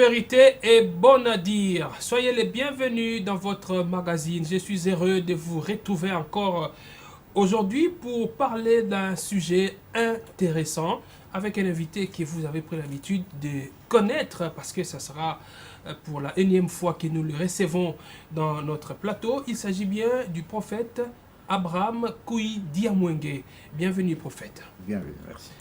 vérité est bonne à dire. Soyez les bienvenus dans votre magazine. Je suis heureux de vous retrouver encore aujourd'hui pour parler d'un sujet intéressant avec un invité que vous avez pris l'habitude de connaître parce que ce sera pour la énième fois que nous le recevons dans notre plateau. Il s'agit bien du prophète Abraham Koui Diamwenge. Bienvenue prophète. Bienvenue, merci.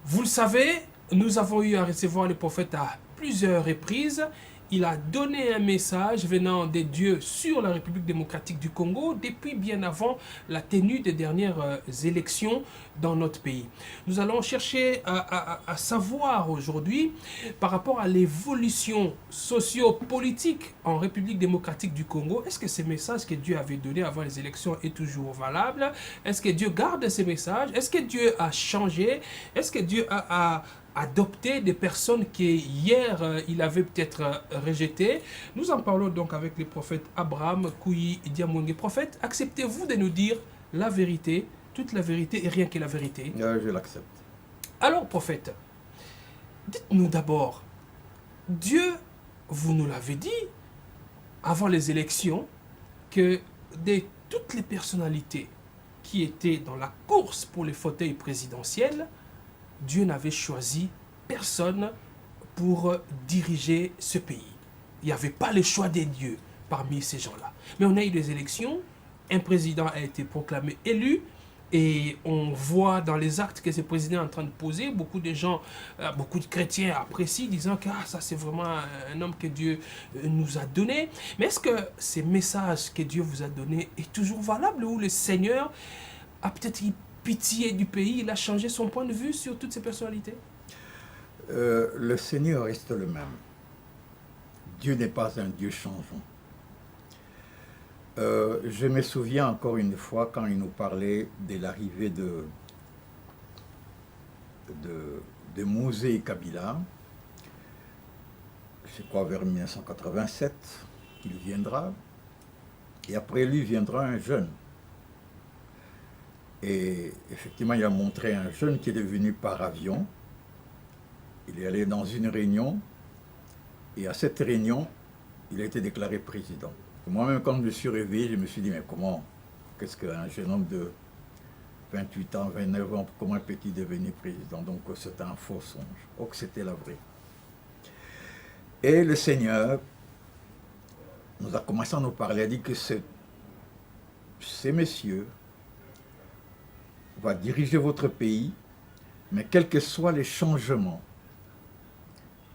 Vous le savez, nous avons eu à recevoir le prophète à plusieurs reprises. Il a donné un message venant des dieux sur la République démocratique du Congo depuis bien avant la tenue des dernières élections dans notre pays. Nous allons chercher à savoir aujourd'hui par rapport à l'évolution socio-politique en République démocratique du Congo. Est-ce que ces messages que Dieu avait donnés avant les élections est toujours valable? Est-ce que Dieu garde ces messages? Est-ce que Dieu a changé? Est-ce que Dieu a adopter des personnes qui hier il avait peut-être rejetées. Nous en parlons donc avec le prophète Abraham Koui Diamwenge. Prophète, acceptez-vous de nous dire la vérité, toute la vérité et rien que la vérité? Je l'accepte. Alors prophète, dites-nous d'abord, Dieu, vous nous l'avez dit avant les élections, que de toutes les personnalités qui étaient dans la course pour les fauteuils présidentiels, Dieu n'avait choisi personne pour diriger ce pays. Il n'y avait pas le choix des dieux parmi ces gens-là. Mais on a eu des élections, un président a été proclamé élu, et on voit dans les actes que ce président est en train de poser, beaucoup de gens, beaucoup de chrétiens apprécient, disant que ça c'est vraiment un homme que Dieu nous a donné. Mais est-ce que ces messages que Dieu vous a donnés est toujours valable, ou le Seigneur a peut-être pitié du pays, il a changé son point de vue sur toutes ces personnalités? Le Seigneur reste le même. Dieu n'est pas un Dieu changeant. Je me souviens encore une fois quand il nous parlait de l'arrivée de Mosé et Kabila, je crois vers 1987, qu'il viendra, et après lui viendra un jeune. Et effectivement, il a montré un jeune qui est devenu par avion. Il est allé dans une réunion, et à cette réunion, il a été déclaré président. Moi-même, quand je me suis réveillé, je me suis dit, mais comment, qu'est-ce qu'un jeune homme de 28 ans, 29 ans, comment peut-il devenir président? Donc c'était un faux songe. Oh, que c'était la vraie. Et le Seigneur nous a commencé à nous parler, a dit que ces messieurs va diriger votre pays, mais quels que soient les changements,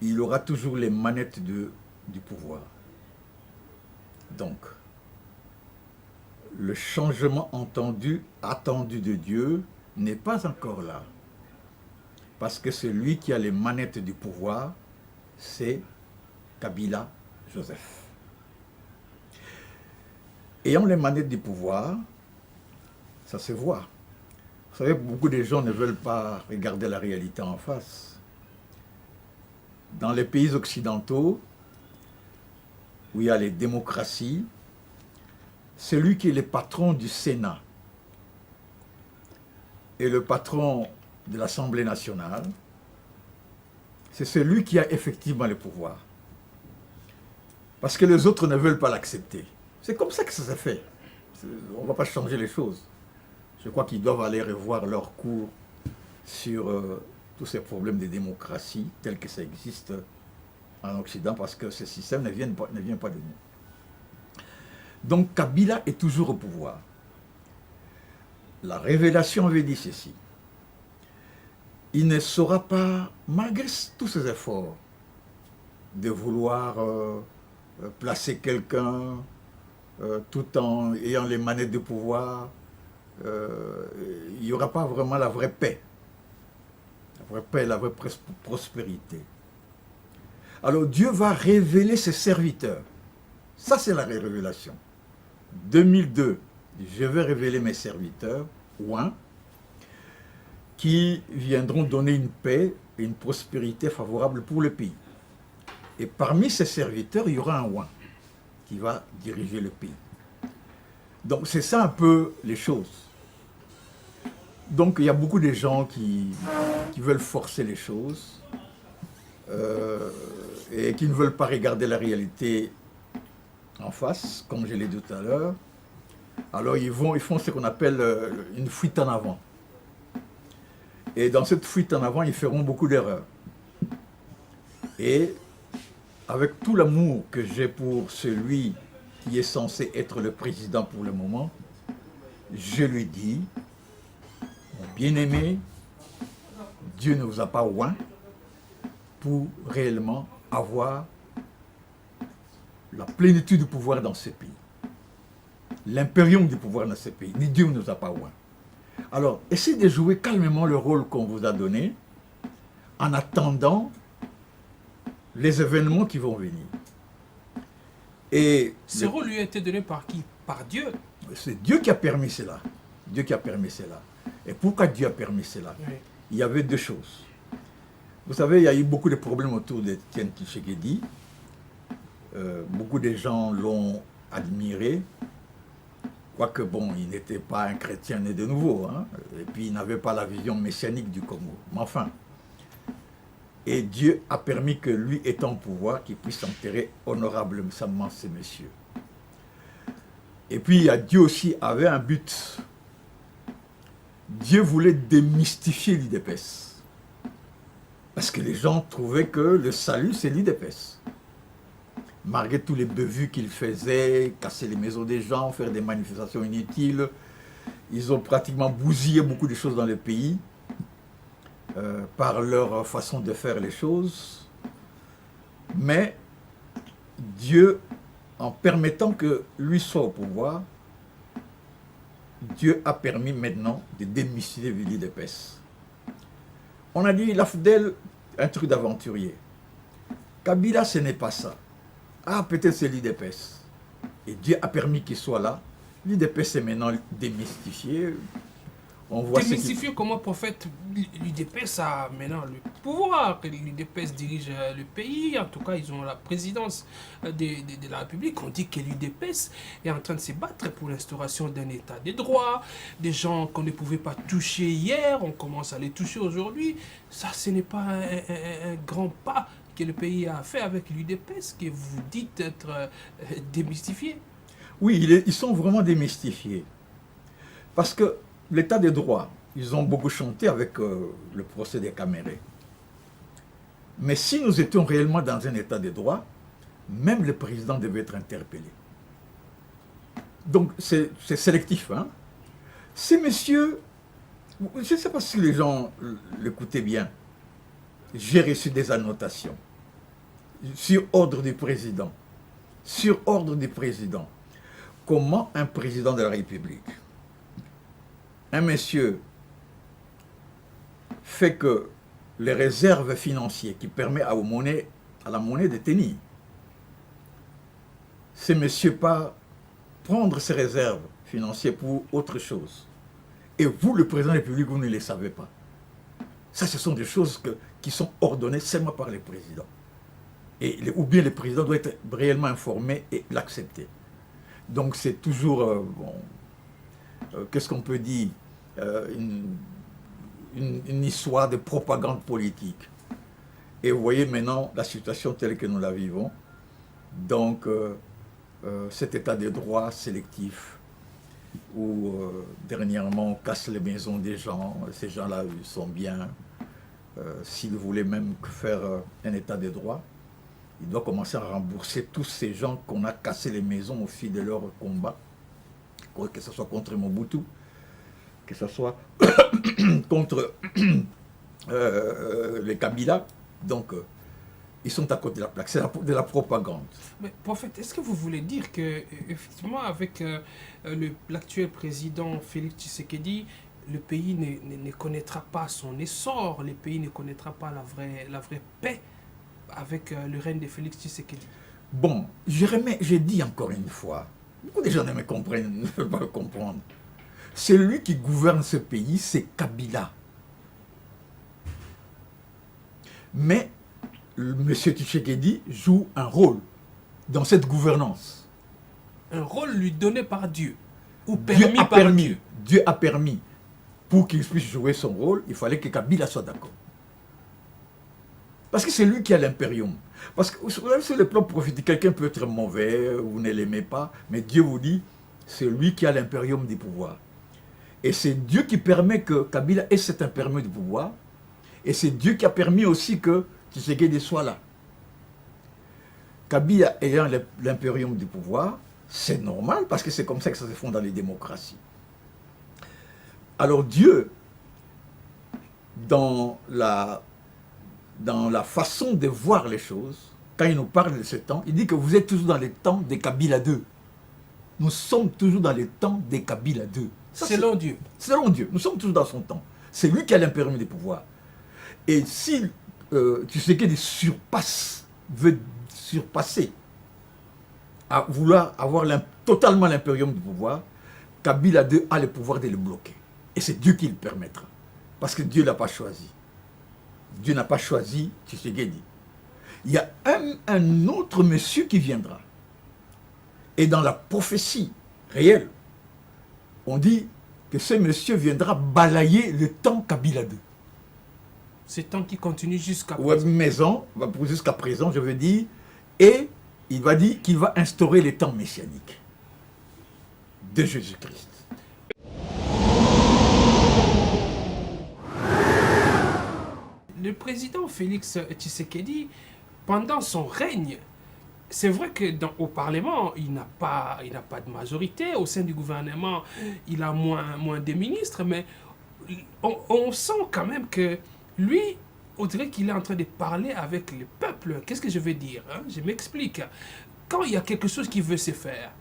il aura toujours les manettes du pouvoir. Donc, le changement attendu de Dieu n'est pas encore là. Parce que celui qui a les manettes du pouvoir, c'est Kabila Joseph. Ayant les manettes du pouvoir, ça se voit. Vous savez, beaucoup de gens ne veulent pas regarder la réalité en face. Dans les pays occidentaux, où il y a les démocraties, celui qui est le patron du Sénat et le patron de l'Assemblée nationale, c'est celui qui a effectivement le pouvoir. Parce que les autres ne veulent pas l'accepter. C'est comme ça que ça se fait. On ne va pas changer les choses. Je crois qu'ils doivent aller revoir leur cours sur tous ces problèmes de démocratie tels que ça existe en Occident, parce que ce système ne vient pas de nous. Donc Kabila est toujours au pouvoir. La révélation avait dit ceci. Il ne saura pas, malgré tous ses efforts, de vouloir placer quelqu'un tout en ayant les manettes de pouvoir. Il n'y aura pas vraiment la vraie paix. La vraie paix, la vraie prospérité. Alors Dieu va révéler ses serviteurs. Ça, c'est la révélation. 2002, je vais révéler mes serviteurs, ouin, qui viendront donner une paix et une prospérité favorable pour le pays. Et parmi ces serviteurs, il y aura un ouin qui va diriger le pays. Donc c'est ça un peu les choses. Donc il y a beaucoup de gens qui veulent forcer les choses. et qui ne veulent pas regarder la réalité en face, comme je l'ai dit tout à l'heure, alors ils font ce qu'on appelle une fuite en avant. Et dans cette fuite en avant, ils feront beaucoup d'erreurs. Et avec tout l'amour que j'ai pour celui qui est censé être le président pour le moment, je lui dis, mon bien-aimé, Dieu ne vous a pas oint pour réellement avoir la plénitude du pouvoir dans ce pays. L'impérium du pouvoir dans ce pays. Ni Dieu ne nous a pas oint. Alors, essayez de jouer calmement le rôle qu'on vous a donné en attendant les événements qui vont venir. Et ce rôle lui a été donné par qui? Par Dieu. C'est Dieu qui a permis cela. Dieu qui a permis cela. Et pourquoi Dieu a permis cela? Oui. Il y avait deux choses. Vous savez, il y a eu beaucoup de problèmes autour d'Étienne Tshisekedi. Beaucoup de gens l'ont admiré. Quoique, bon, il n'était pas un chrétien né de nouveau. Hein, et puis, il n'avait pas la vision messianique du Congo. Mais enfin, et Dieu a permis que lui, étant au pouvoir, qu'il puisse enterrer honorablement ces messieurs. Et puis, Dieu aussi avait un but. Dieu voulait démystifier l'UDPS. Parce que les gens trouvaient que le salut, c'est l'UDPS. Malgré tous les bévues qu'ils faisaient, casser les maisons des gens, faire des manifestations inutiles, ils ont pratiquement bousillé beaucoup de choses dans le pays par leur façon de faire les choses. Mais Dieu, en permettant que lui soit au pouvoir, Dieu a permis maintenant de démystifier l'UDPS. On a dit, l'AFDEL, un truc d'aventurier. Kabila, ce n'est pas ça. Ah, peut-être c'est l'UDPS. Et Dieu a permis qu'il soit là. L'UDPS est maintenant démystifié. On voit démystifié comment, prophète, l'UDPS a maintenant le pouvoir. L'UDPS dirige le pays. En tout cas, ils ont la présidence de la République. On dit que l'UDPS est en train de se battre pour l'instauration d'un état de droit. Des gens qu'on ne pouvait pas toucher hier, on commence à les toucher aujourd'hui. Ça, ce n'est pas un grand pas que le pays a fait avec l'UDPS, que vous dites être démystifié. Oui, ils sont vraiment démystifiés. Parce que l'état de droit, ils ont beaucoup chanté avec le procès des Camérés. Mais si nous étions réellement dans un état de droit, même le président devait être interpellé. Donc c'est sélectif. Hein? Ces messieurs, je ne sais pas si les gens l'écoutaient bien, j'ai reçu des annotations sur ordre du président. Sur ordre du président. Comment un président de la République, un monsieur, fait que les réserves financières qui permettent à la monnaie de tenir, ces messieurs pas prendre ces réserves financières pour autre chose. Et vous, le président de la République, vous ne les savez pas. Ça, ce sont des choses qui sont ordonnées seulement par les présidents. Ou bien le président doit être réellement informé et l'accepter. Donc c'est toujours, qu'est-ce qu'on peut dire, une histoire de propagande politique. Et vous voyez maintenant la situation telle que nous la vivons. Donc cet état de droit sélectif, où dernièrement on casse les maisons des gens, ces gens-là ils sont bien. S'ils voulaient même faire un état de droit, il doit commencer à rembourser tous ces gens qu'on a cassé les maisons au fil de leur combat, que ce soit contre Mobutu, que ce soit contre les Kabila. Donc, ils sont à côté de la plaque. C'est de la propagande. Mais prophète, est-ce que vous voulez dire que, effectivement, avec l'actuel président Félix Tshisekedi, le pays ne connaîtra pas son essor, le pays ne connaîtra pas la vraie paix avec le règne de Félix Tshisekedi? Bon, j'ai dit encore une fois, beaucoup de gens ne me comprennent, ne peuvent pas le comprendre. C'est lui qui gouverne ce pays, c'est Kabila. Mais M. Tshisekedi joue un rôle dans cette gouvernance. Un rôle lui donné par Dieu, ou permis par Dieu. Dieu a permis. Pour qu'il puisse jouer son rôle, il fallait que Kabila soit d'accord. Parce que c'est lui qui a l'impérium. Parce que vous savez, sur le plan prophétique, quelqu'un peut être mauvais, vous ne l'aimez pas, mais Dieu vous dit, c'est lui qui a l'impérium du pouvoir. Et c'est Dieu qui permet que Kabila ait cet impérium du pouvoir, et c'est Dieu qui a permis aussi que Tshisekedi soit là. Kabila ayant l'impérium du pouvoir, c'est normal, parce que c'est comme ça que ça se fait dans les démocraties. Alors Dieu, dans la façon de voir les choses, quand il nous parle de ce temps, il dit que vous êtes toujours dans les temps des Kabila 2. Nous sommes toujours dans les temps des Kabila 2. Selon Dieu. Selon Dieu. Nous sommes toujours dans son temps. C'est lui qui a l'impérium des pouvoirs. Et si tu sais qu'il veut surpasser, à vouloir avoir totalement l'impérium du pouvoir, Kabila 2 a le pouvoir de le bloquer. Et c'est Dieu qui le permettra. Parce que Dieu ne l'a pas choisi. Dieu n'a pas choisi Tshisekedi. Il y a un autre monsieur qui viendra. Et dans la prophétie réelle, on dit que ce monsieur viendra balayer le temps Kabila 2. Ce temps qui continue jusqu'à présent. Jusqu'à présent, je veux dire. Et il va dire qu'il va instaurer les temps messianiques de Jésus-Christ. Le président Félix Tshisekedi, pendant son règne, c'est vrai que au Parlement, il n'a pas de majorité. Au sein du gouvernement, il a moins de ministres. Mais on sent quand même que lui, on dirait qu'il est en train de parler avec le peuple. Qu'est-ce que je veux dire, hein? Je m'explique. Quand il y a quelque chose qui veut se faire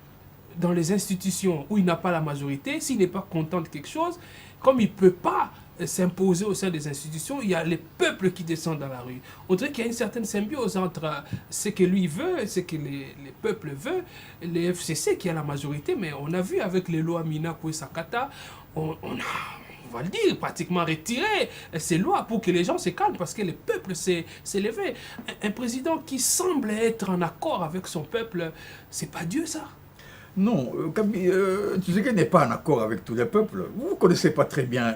dans les institutions où il n'a pas la majorité, s'il n'est pas content de quelque chose, comme il ne peut pas s'imposer au sein des institutions, il y a les peuples qui descendent dans la rue. On dirait qu'il y a une certaine symbiose entre ce que lui veut, ce que les peuples veulent, les FCC qui a la majorité, mais on a vu avec les lois Mina Sakata, on va le dire, pratiquement retiré ces lois pour que les gens se calment parce que le peuple s'est levé. Un président qui semble être en accord avec son peuple, c'est pas Dieu ça? Non, Tshisekedi n'est pas en accord avec tous les peuples. Vous ne connaissez pas très bien,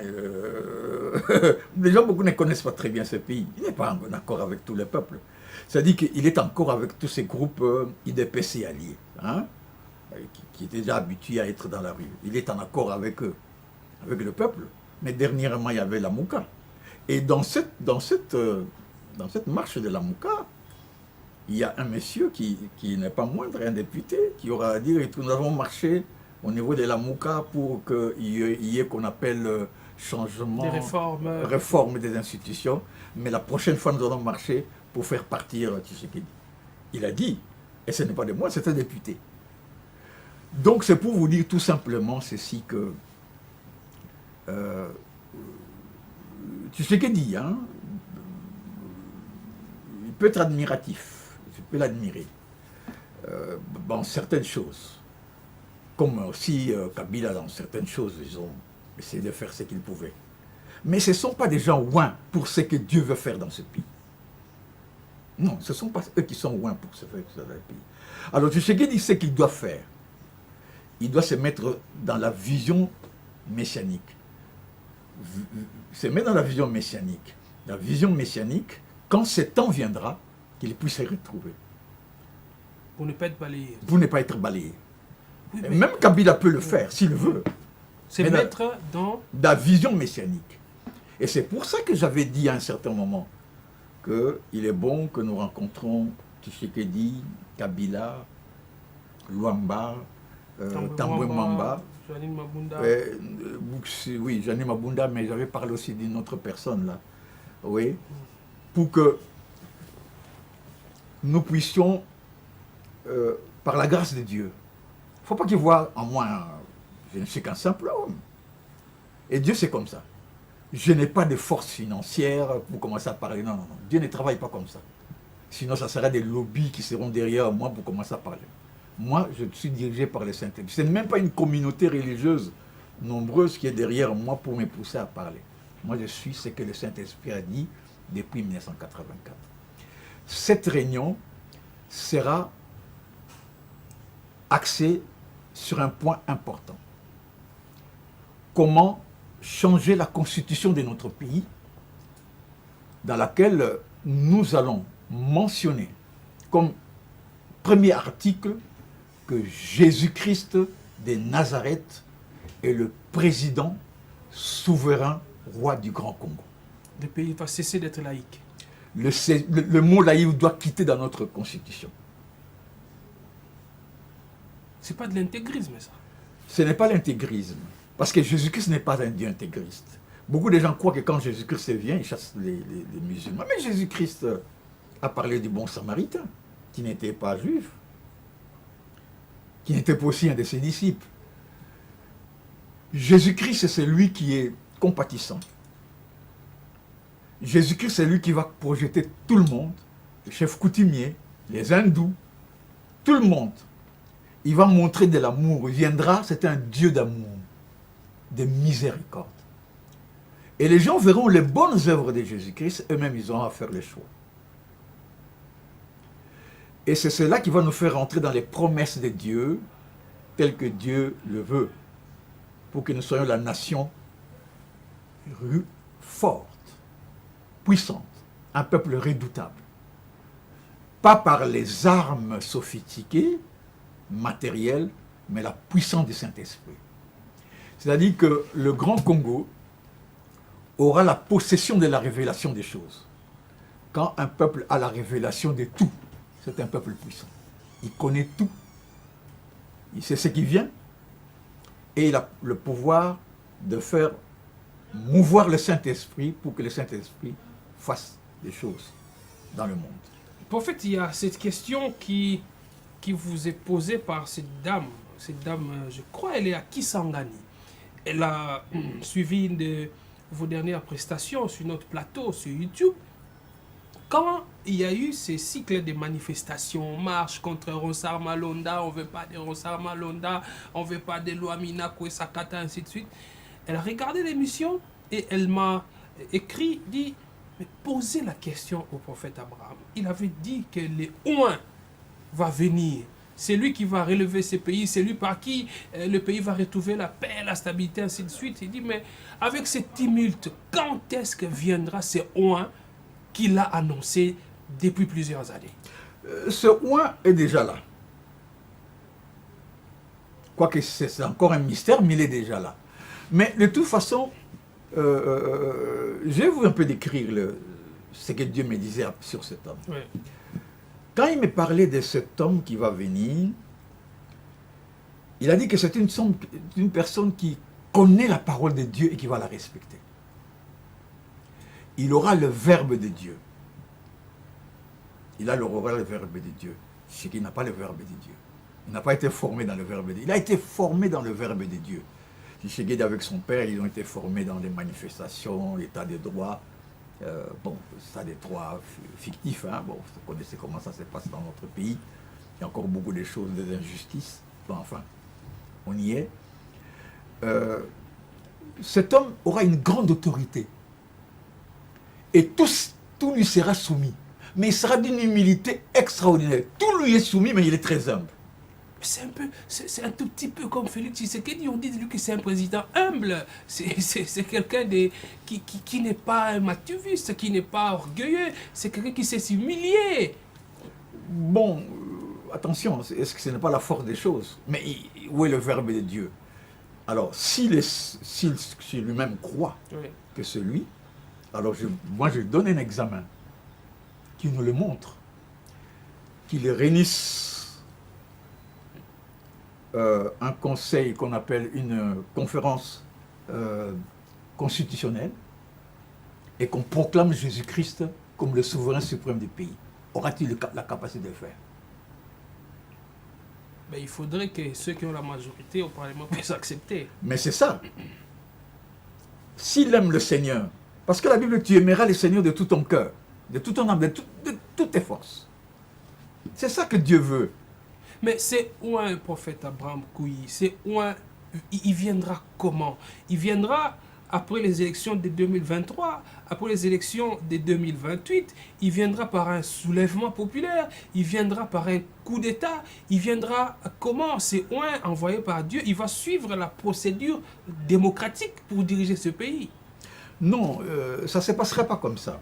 les gens beaucoup ne connaissent pas très bien ce pays. Il n'est pas en accord avec tous les peuples. C'est-à-dire qu'il est encore avec tous ces groupes IDPC alliés, hein, qui étaient déjà habitués à être dans la rue. Il est en accord avec eux, avec le peuple. Mais dernièrement, il y avait la Mouka. Et dans cette marche de la Mouka, il y a un monsieur qui n'est pas moindre, un député, qui aura à dire que nous avons marché au niveau de la Mouka pour qu'il y ait qu'on appelle changement, réforme des institutions. Mais la prochaine fois, nous allons marcher pour faire partir Tshisekedi. Il a dit, et ce n'est pas de moi, c'est un député. Donc c'est pour vous dire tout simplement ceci que Tshisekedi, hein, il peut être admiratif. Je peux l'admirer dans certaines choses. Comme aussi Kabila dans certaines choses, ils ont essayé de faire ce qu'ils pouvaient. Mais ce ne sont pas des gens ouins pour ce que Dieu veut faire dans ce pays. Non, ce ne sont pas eux qui sont ouins pour ce que Dieu veut faire dans le pays. Alors Tshisekedi ce qu'il doit faire. Il doit se mettre dans la vision messianique. Se mettre dans la vision messianique. La vision messianique, quand ce temps viendra, qu'il puisse se retrouver. Pour ne pas être balayé. Pour ne pas être balayé. Oui, même Kabila peut le faire, s'il veut. Se mettre dans la vision messianique. Et c'est pour ça que j'avais dit à un certain moment qu'il est bon que nous rencontrons Tshisekedi, Kabila, Luamba, Tambwe Mamba. Janine Mabunda. Oui, Janine Mabunda, mais j'avais parlé aussi d'une autre personne là. Oui. Pour que nous puissions, par la grâce de Dieu, il ne faut pas qu'il voie en moi, je ne suis qu'un simple homme. Et Dieu c'est comme ça. Je n'ai pas de force financière pour commencer à parler. Non, non, non. Dieu ne travaille pas comme ça. Sinon, ça serait des lobbies qui seront derrière moi pour commencer à parler. Moi, je suis dirigé par le Saint-Esprit. Ce n'est même pas une communauté religieuse nombreuse qui est derrière moi pour me pousser à parler. Moi, je suis ce que le Saint-Esprit a dit depuis 1984. Cette réunion sera axée sur un point important. Comment changer la constitution de notre pays, dans laquelle nous allons mentionner comme premier article que Jésus-Christ de Nazareth est le président souverain roi du Grand Congo. Le pays va cesser d'être laïque. Le mot laïque doit quitter dans notre constitution. C'est pas de l'intégrisme, ça. Ce n'est pas l'intégrisme. Parce que Jésus-Christ n'est pas un Dieu intégriste. Beaucoup de gens croient que quand Jésus-Christ vient, il chasse les musulmans. Mais Jésus-Christ a parlé du bon samaritain, qui n'était pas juif, qui n'était pas aussi un de ses disciples. Jésus-Christ, c'est lui qui est compatissant. Jésus-Christ, c'est lui qui va projeter tout le monde, les chefs coutumiers, les hindous, tout le monde. Il va montrer de l'amour. Il viendra, c'est un Dieu d'amour, de miséricorde. Et les gens verront les bonnes œuvres de Jésus-Christ, eux-mêmes, ils auront à faire le choix. Et c'est cela qui va nous faire entrer dans les promesses de Dieu, telles que Dieu le veut, pour que nous soyons la nation forte, puissante, un peuple redoutable. Pas par les armes sophistiquées, matérielles, mais la puissance du Saint-Esprit. C'est-à-dire que le Grand Congo aura la possession de la révélation des choses. Quand un peuple a la révélation de tout, c'est un peuple puissant. Il connaît tout. Il sait ce qui vient. Et il a le pouvoir de faire mouvoir le Saint-Esprit pour que le Saint-Esprit fasse des choses dans le monde. Prophète, il y a cette question qui vous est posée par cette dame. Cette dame, je crois, elle est à Kisangani. Elle a suivi une de vos dernières prestations sur notre plateau, sur YouTube. Quand il y a eu ces cycles de manifestations, marche contre Ronsard Malonda, on ne veut pas de Ronsard Malonda, on ne veut pas de Louamina Kouessakata, ainsi de suite. Elle a regardé l'émission et elle m'a écrit, dit, mais posez la question au prophète Abraham. Il avait dit que le Oin va venir. C'est lui qui va relever ce pays, c'est lui par qui le pays va retrouver la paix, la stabilité, ainsi de suite. Il dit, mais avec ce tumulte, quand est-ce que viendra ce Oin qu'il a annoncé depuis plusieurs années? Ce Oin est déjà là. Quoique c'est encore un mystère, mais il est déjà là. Mais de toute façon, je vais vous un peu décrire ce que Dieu me disait sur cet homme. Oui. Quand il me parlait de cet homme qui va venir, il a dit que c'est une personne qui connaît la parole de Dieu et qui va la respecter. Il aura le verbe de Dieu. Il aura le verbe de Dieu. Ce qui n'a pas le verbe de Dieu. Il n'a pas été formé dans le verbe de Dieu. Il a été formé dans le verbe de Dieu. Tshisekedi avec son père, ils ont été formés dans des manifestations, l'état de droit. Bon, ça des droits fictifs, hein. Bon, vous connaissez comment ça se passe dans notre pays. Il y a encore beaucoup de choses, des injustices. Bon, enfin, on y est. Cet homme aura une grande autorité. Et tout lui sera soumis. Mais il sera d'une humilité extraordinaire. Tout lui est soumis, mais il est très humble. C'est un tout petit peu comme Félix Tshisekedi. On dit de lui que c'est un président humble. C'est quelqu'un qui n'est pas un machiaviste, qui n'est pas orgueilleux. C'est quelqu'un qui sait s'humilier. Bon, attention, est-ce que ce n'est pas la force des choses? Mais où est le verbe de Dieu? Alors, s'il lui-même croit que c'est lui, alors moi je donne un examen qui nous le montre, qu'il réunisse un conseil qu'on appelle une conférence constitutionnelle et qu'on proclame Jésus-Christ comme le souverain suprême du pays. Aura-t-il la capacité de le faire? Ben, il faudrait que ceux qui ont la majorité au Parlement puissent accepter. Mais c'est ça. S'il aime le Seigneur, parce que la Bible dit, tu aimeras le Seigneur de tout ton cœur, de toute ton âme, de toutes tes forces. C'est ça que Dieu veut. Mais c'est où un prophète Abraham Kouyi? C'est où il viendra comment? Il viendra après les élections de 2023, après les élections de 2028, il viendra par un soulèvement populaire, il viendra par un coup d'État, il viendra comment? C'est un envoyé par Dieu, il va suivre la procédure démocratique pour diriger ce pays. Non, ça ne se passerait pas comme ça.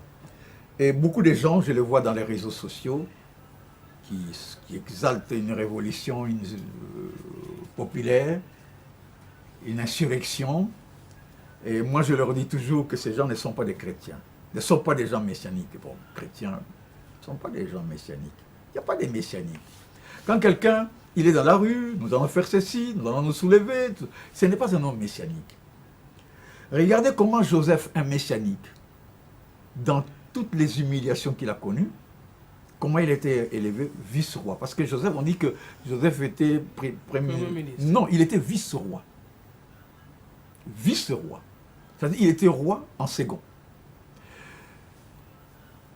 Et beaucoup de gens, je le vois dans les réseaux sociaux, qui exalte une révolution populaire, une insurrection. Et moi, je leur dis toujours que ces gens ne sont pas des chrétiens, ne sont pas des gens messianiques. Bon, chrétiens ne sont pas des gens messianiques. Il n'y a pas de messianiques. Quand quelqu'un, il est dans la rue, nous allons faire ceci, nous allons nous soulever, ce n'est pas un homme messianique. Regardez comment Joseph, un messianique, dans toutes les humiliations qu'il a connues, comment il était élevé vice-roi. Parce que Joseph, on dit que Joseph était premier ministre. Non, il était vice-roi. Vice-roi. C'est-à-dire, il était roi en second.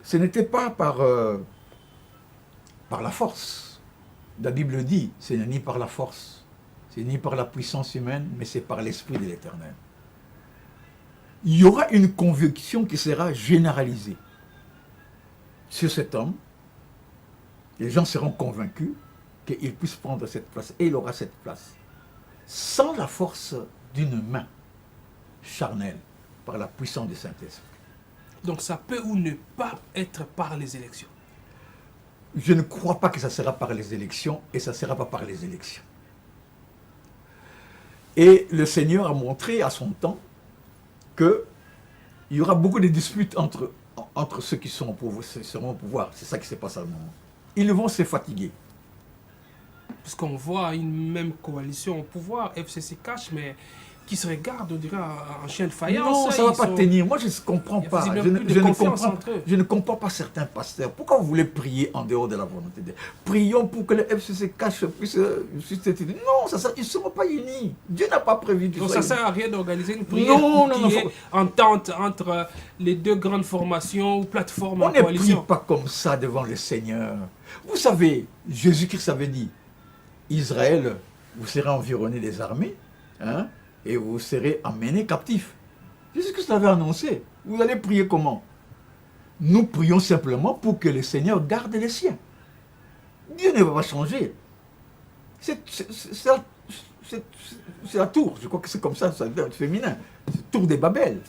Ce n'était pas par la force. La Bible dit, ce n'est ni par la force, ce n'est ni par la puissance humaine, mais c'est par l'Esprit de l'Éternel. Il y aura une conviction qui sera généralisée sur cet homme. Les gens seront convaincus qu'il puisse prendre cette place, et il aura cette place. Sans la force d'une main charnelle, par la puissance du Saint-Esprit. Donc ça peut ou ne pas être par les élections. Je ne crois pas que ça sera par les élections, et ça ne sera pas par les élections. Et le Seigneur a montré à son temps qu'il y aura beaucoup de disputes entre ceux qui seront au pouvoir. C'est ça qui se passe à ce moment. Ils vont se fatiguer. Parce qu'on voit une même coalition au pouvoir, FCC cache, mais qui se regarde, on dirait, en chien de faïence. Non, ça ne va pas tenir. Moi, je ne comprends pas. Je ne comprends pas certains pasteurs. Pourquoi vous voulez prier en dehors de la volonté de Dieu? Prions pour que le FCC cache puisse être unis. Non, ils ne seront pas unis. Dieu n'a pas prévu du tout. Donc ça ne sert à rien d'organiser une prière qui est entente entre les deux grandes formations ou plateformes en coalition. On ne prie pas comme ça devant le Seigneur. Vous savez, Jésus-Christ avait dit, Israël, vous serez environné des armées, hein, et vous serez emmenés captifs. Jésus-Christ l'avait annoncé. Vous allez prier comment? Nous prions simplement pour que le Seigneur garde les siens. Dieu ne va pas changer. C'est la tour. Je crois que c'est comme ça doit être féminin. C'est la tour de Babel.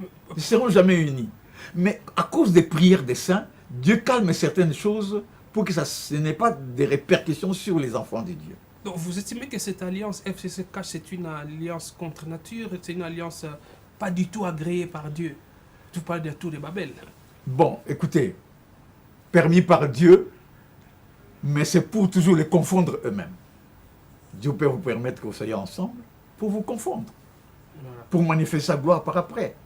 Ils ne seront jamais unis. Mais à cause des prières des saints, Dieu calme certaines choses pour que ce n'ait pas de répercussions sur les enfants de Dieu. Donc vous estimez que cette alliance FCC-Cash, c'est une alliance contre nature, c'est une alliance pas du tout agréée par Dieu? Tu parles de la tour de Babel. Bon, écoutez, permis par Dieu, mais c'est pour toujours les confondre eux-mêmes. Dieu peut vous permettre que vous soyez ensemble pour vous confondre, voilà, pour manifester sa gloire par après.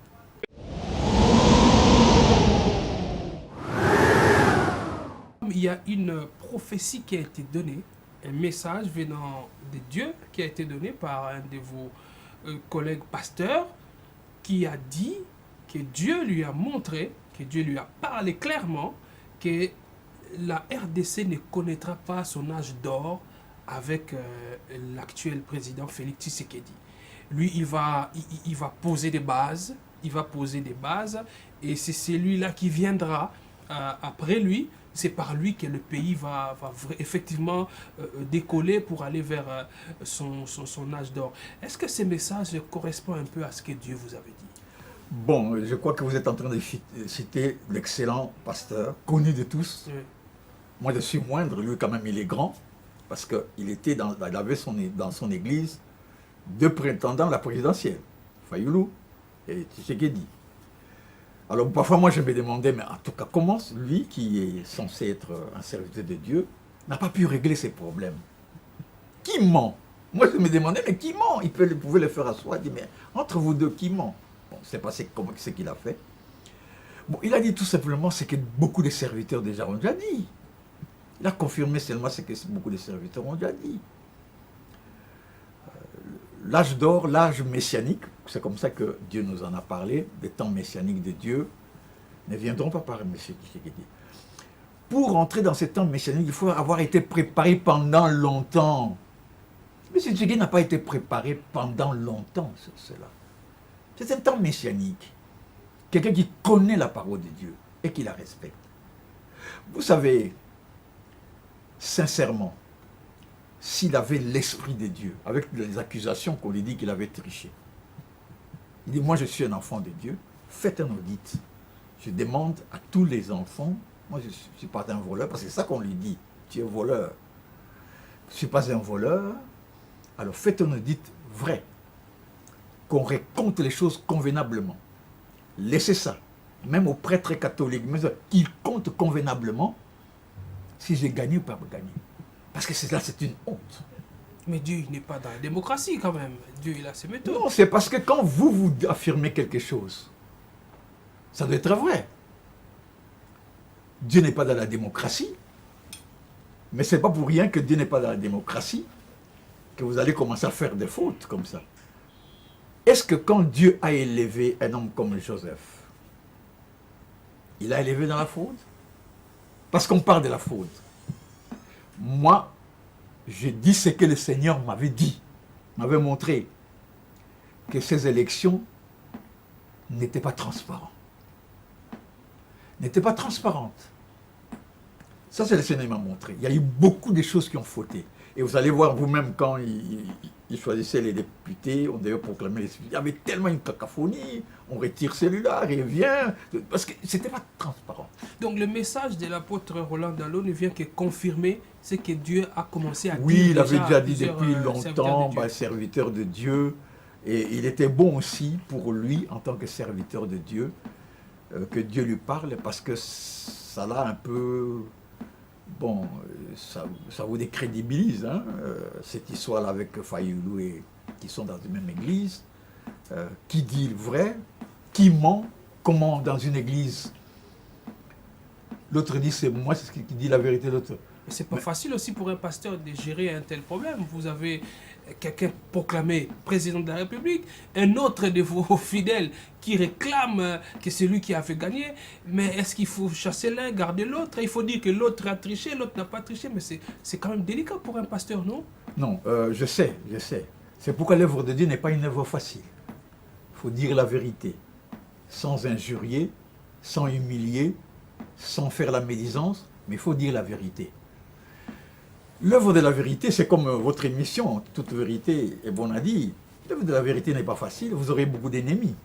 Il y a une prophétie qui a été donnée, un message venant de Dieu qui a été donné par un de vos collègues pasteurs qui a dit que Dieu lui a montré, que Dieu lui a parlé clairement que la RDC ne connaîtra pas son âge d'or avec l'actuel président Félix Tshisekedi. Lui, il va poser des bases, et c'est celui-là qui viendra après lui. C'est par lui que le pays va effectivement décoller pour aller vers son âge d'or. Est-ce que ce message correspond un peu à ce que Dieu vous avait dit? Bon, je crois que vous êtes en train de citer l'excellent pasteur, connu de tous. Oui. Moi, je suis moindre, lui quand même, il est grand, parce qu'il avait dans son église deux prétendants à la présidentielle, Fayoulou et Tshisekedi. Alors parfois moi je me demandais, mais en tout cas comment lui qui est censé être un serviteur de Dieu n'a pas pu régler ses problèmes? Qui ment? Moi je me demandais, mais qui ment? Il pouvait le faire à soi, il dit, mais entre vous deux, qui ment? Bon, c'est pas ce qu'il a fait. Bon, il a dit tout simplement ce que beaucoup de serviteurs déjà ont déjà dit. Il a confirmé seulement ce que beaucoup de serviteurs ont déjà dit. L'âge d'or, l'âge messianique, c'est comme ça que Dieu nous en a parlé, des temps messianiques de Dieu, ne viendront pas par M. Tshisekedi. Pour entrer dans ces temps messianiques, il faut avoir été préparé pendant longtemps. M. Tshisekedi n'a pas été préparé pendant longtemps sur cela. C'est un temps messianique. Quelqu'un qui connaît la parole de Dieu et qui la respecte. Vous savez, sincèrement, s'il avait l'esprit de Dieu, avec les accusations qu'on lui dit qu'il avait triché. Il dit, moi je suis un enfant de Dieu, faites un audit. Je demande à tous les enfants Moi, je ne suis pas un voleur, parce que c'est ça qu'on lui dit. Tu es voleur. Je ne suis pas un voleur. Alors faites-nous dites vrai. Qu'on raconte les choses convenablement. Laissez ça. Même aux prêtres catholiques, qu'ils comptent convenablement si j'ai gagné ou pas gagné. Parce que là, c'est une honte. Mais Dieu, il n'est pas dans la démocratie quand même. Dieu, il a ses méthodes. Non, c'est parce que quand vous affirmez quelque chose, ça doit être vrai. Dieu n'est pas dans la démocratie, mais ce n'est pas pour rien que Dieu n'est pas dans la démocratie que vous allez commencer à faire des fautes comme ça. Est-ce que quand Dieu a élevé un homme comme Joseph, il l'a élevé dans la faute? Parce qu'on parle de la faute. Moi, je dis ce que le Seigneur m'avait dit, m'avait montré, que ces élections n'étaient pas transparentes. N'étaient pas transparentes. Ça, c'est le Seigneur qui m'a montré. Il y a eu beaucoup de choses qui ont fauté. Et vous allez voir vous-même quand il choisissait les députés, on devait proclamer les... Il y avait tellement une cacophonie, on retire celui-là, il revient, parce que c'était pas transparent. Donc le message de l'apôtre Roland Dallot ne vient que confirmer ce que Dieu a commencé à dire. Oui, il avait déjà dit plusieurs, depuis longtemps, serviteur de Dieu, et il était bon aussi pour lui, en tant que serviteur de Dieu, que Dieu lui parle, parce que ça l'a un peu... Bon, ça vous décrédibilise, hein, cette histoire-là avec Fayoulou et qui sont dans une même église. Qui dit le vrai? Qui ment? Comment dans une église? L'autre dit c'est moi, c'est ce qui dit la vérité, l'autre. C'est pas facile aussi pour un pasteur de gérer un tel problème. Vous avez quelqu'un proclamé président de la République, un autre de vos fidèles qui réclame que c'est lui qui a fait gagner. Mais est-ce qu'il faut chasser l'un, garder l'autre? Il faut dire que l'autre a triché, l'autre n'a pas triché. Mais c'est quand même délicat pour un pasteur, non? Non, je sais. C'est pourquoi l'œuvre de Dieu n'est pas une œuvre facile. Il faut dire la vérité, sans injurier, sans humilier, sans faire la médisance, mais il faut dire la vérité. L'œuvre de la vérité, c'est comme votre émission, toute vérité est bonne à dire. L'œuvre de la vérité n'est pas facile, vous aurez beaucoup d'ennemis.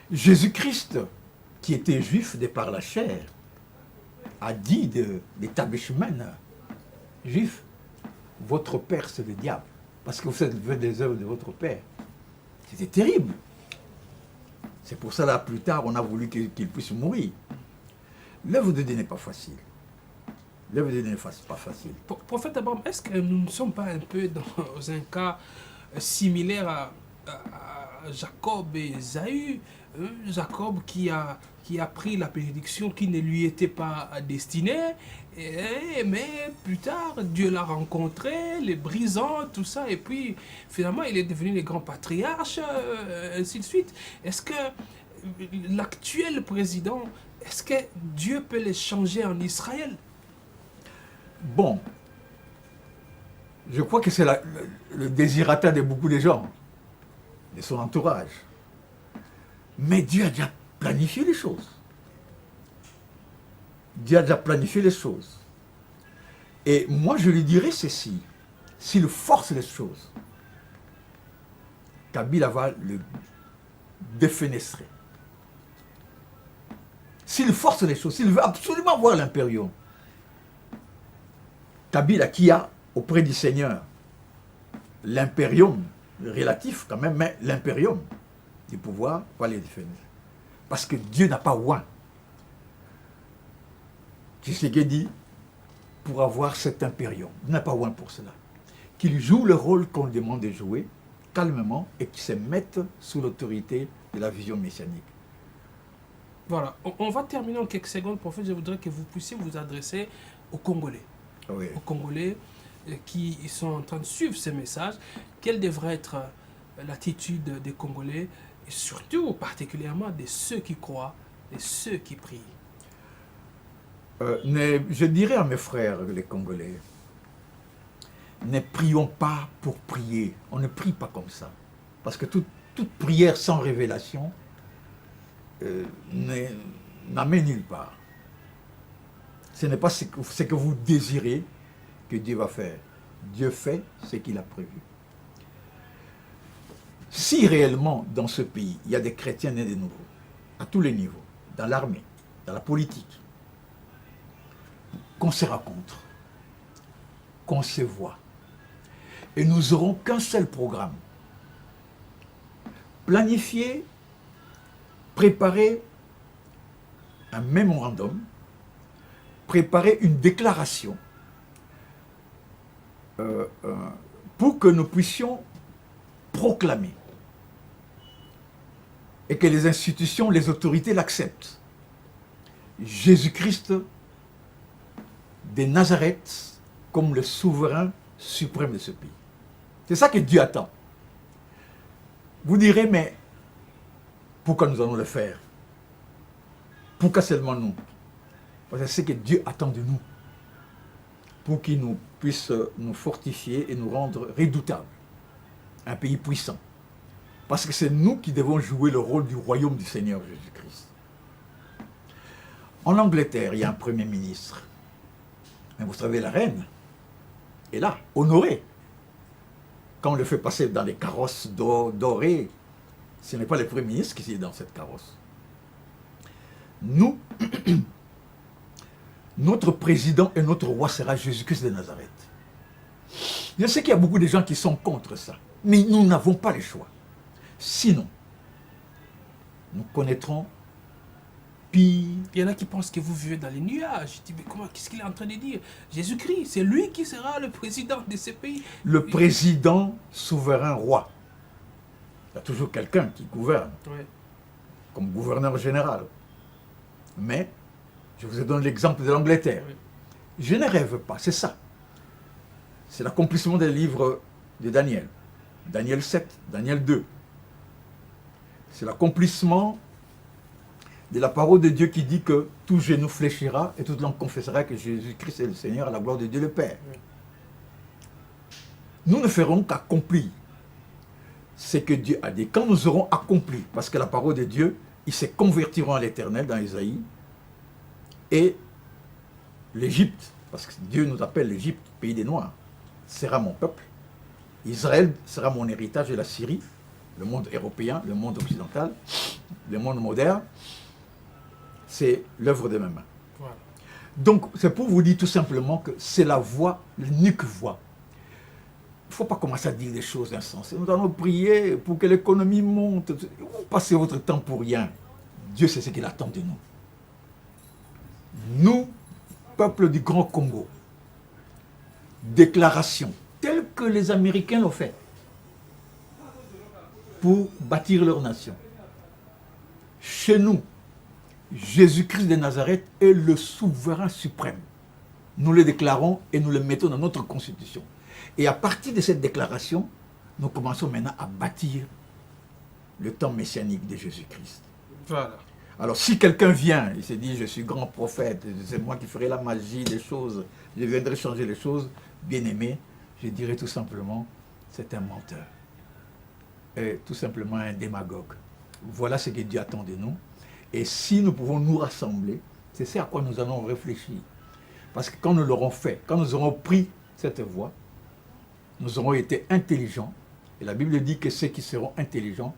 Jésus-Christ, qui était juif de par la chair, a dit des Tabishman, juif, votre père c'est le diable, parce que vous faites des œuvres de votre père. C'était terrible. C'est pour ça, là, plus tard, on a voulu qu'il puisse mourir. L'œuvre de Dieu n'est pas facile. L'œuvre de Dieu n'est pas facile. Prophète Abraham, est-ce que nous ne sommes pas un peu dans un cas similaire à Jacob et Ésaü? Jacob qui a pris la bénédiction qui ne lui était pas destinée, mais plus tard, Dieu l'a rencontré, les brisant, tout ça, et puis finalement, il est devenu le grand patriarche, ainsi de suite. Est-ce que l'actuel président, est-ce que Dieu peut les changer en Israël? Bon, je crois que c'est le désirata de beaucoup de gens, de son entourage. Mais Dieu a déjà planifié les choses. Dieu a déjà planifié les choses. Et moi, je lui dirais ceci. S'il force les choses, Kabila va le défenestrer. S'il force les choses, s'il veut absolument voir l'impérium, Kabila qui a auprès du Seigneur l'impérium, relatif quand même, mais l'impérium du pouvoir va les défendre. Parce que Dieu n'a pas oint. Tshisekedi dit pour avoir cet impérium. Il n'a pas oint pour cela. Qu'il joue le rôle qu'on lui demande de jouer calmement et qu'il se mette sous l'autorité de la vision messianique. Voilà, on va terminer en quelques secondes. Prophète, je voudrais que vous puissiez vous adresser aux Congolais. Oui. Aux Congolais qui sont en train de suivre ces messages. Quelle devrait être l'attitude des Congolais et surtout, particulièrement, de ceux qui croient, de ceux qui prient? Je dirais à mes frères, les Congolais, ne prions pas pour prier. On ne prie pas comme ça. Parce que toute prière sans révélation n'amène nulle part. Ce n'est pas ce que vous désirez que Dieu va faire. Dieu fait ce qu'il a prévu. Si réellement dans ce pays, il y a des chrétiens nés de nouveau, à tous les niveaux, dans l'armée, dans la politique, qu'on se rencontre, qu'on se voit. Et nous n'aurons qu'un seul programme. Planifier, préparer un mémorandum, préparer une déclaration pour que nous puissions proclamer et que les institutions, les autorités l'acceptent. Jésus-Christ de Nazareth comme le souverain suprême de ce pays. C'est ça que Dieu attend. Vous direz, mais pourquoi nous allons le faire? Pourquoi seulement nous? Parce que c'est ce que Dieu attend de nous. Pour qu'il nous puisse nous fortifier et nous rendre redoutables. Un pays puissant. Parce que c'est nous qui devons jouer le rôle du royaume du Seigneur Jésus-Christ. En Angleterre, il y a un premier ministre. Mais vous savez, la reine est là, honorée. Quand on le fait passer dans les carrosses dorées, ce n'est pas le premier ministre qui est dans cette carrosse. Nous, notre président et notre roi sera Jésus-Christ de Nazareth. Je sais qu'il y a beaucoup de gens qui sont contre ça, mais nous n'avons pas le choix. Sinon, nous connaîtrons pire. Il y en a qui pensent que vous vivez dans les nuages. Je dis, mais comment, qu'est-ce qu'il est en train de dire? Jésus-Christ, c'est lui qui sera le président de ce pays. Le président souverain roi. Il y a toujours quelqu'un qui gouverne, Ouais. comme gouverneur général. Mais, je vous ai donné l'exemple de l'Angleterre. Ouais. Je ne rêve pas, c'est ça. C'est l'accomplissement des livres de Daniel. Daniel 7, Daniel 2. C'est l'accomplissement de la parole de Dieu qui dit que tout genou fléchira et toute langue confessera que Jésus-Christ est le Seigneur à la gloire de Dieu le Père. Oui. Nous ne ferons qu'accomplir ce que Dieu a dit. Quand nous aurons accompli, parce que la parole de Dieu, ils se convertiront à l'Éternel dans Isaïe, et l'Égypte, parce que Dieu nous appelle l'Égypte, pays des Noirs, sera mon peuple. Israël sera mon héritage de la Syrie, le monde européen, le monde occidental, le monde moderne. C'est l'œuvre de mes mains. Voilà. Donc, c'est pour vous dire tout simplement que c'est la voie, l'unique voie. Il ne faut pas commencer à dire des choses insensées. Nous allons prier pour que l'économie monte. Vous passez votre temps pour rien. Dieu sait ce qu'il attend de nous. Nous, peuple du Grand Congo, déclaration, telle que les Américains l'ont fait, pour bâtir leur nation. Chez nous, Jésus-Christ de Nazareth est le souverain suprême. Nous le déclarons et nous le mettons dans notre constitution. Et à partir de cette déclaration, nous commençons maintenant à bâtir le temps messianique de Jésus-Christ. Voilà. Alors si quelqu'un vient, il se dit je suis grand prophète, c'est moi qui ferai la magie des choses, je viendrai changer les choses, bien aimé, je dirais tout simplement, c'est un menteur. Et tout simplement un démagogue. Voilà ce que Dieu attend de nous. Et si nous pouvons nous rassembler, c'est ce à quoi nous allons réfléchir. Parce que quand nous l'aurons fait, quand nous aurons pris cette voie, nous aurons été intelligents. Et la Bible dit que ceux qui seront intelligents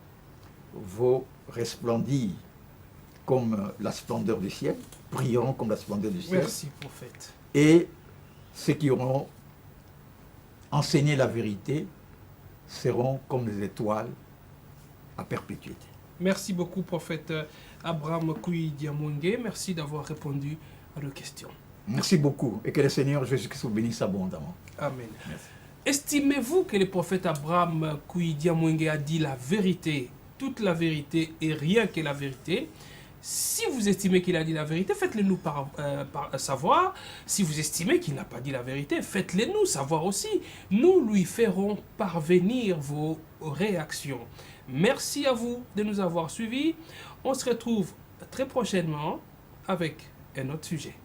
vont resplendir comme la splendeur du ciel, brilleront comme la splendeur du ciel. Merci, prophète. Et ceux qui auront enseigné la vérité seront comme les étoiles à perpétuité. Merci beaucoup, prophète Abraham Koui Diamwenge. Merci d'avoir répondu à nos questions. Merci beaucoup et que le Seigneur Jésus-Christ vous bénisse abondamment. Amen. Merci. Estimez-vous que le prophète Abraham Koui Diamwenge a dit la vérité, toute la vérité et rien que la vérité? Si vous estimez qu'il a dit la vérité, faites-le nous savoir. Si vous estimez qu'il n'a pas dit la vérité, faites-le nous savoir aussi. Nous lui ferons parvenir vos réactions. Merci à vous de nous avoir suivis. On se retrouve très prochainement avec un autre sujet.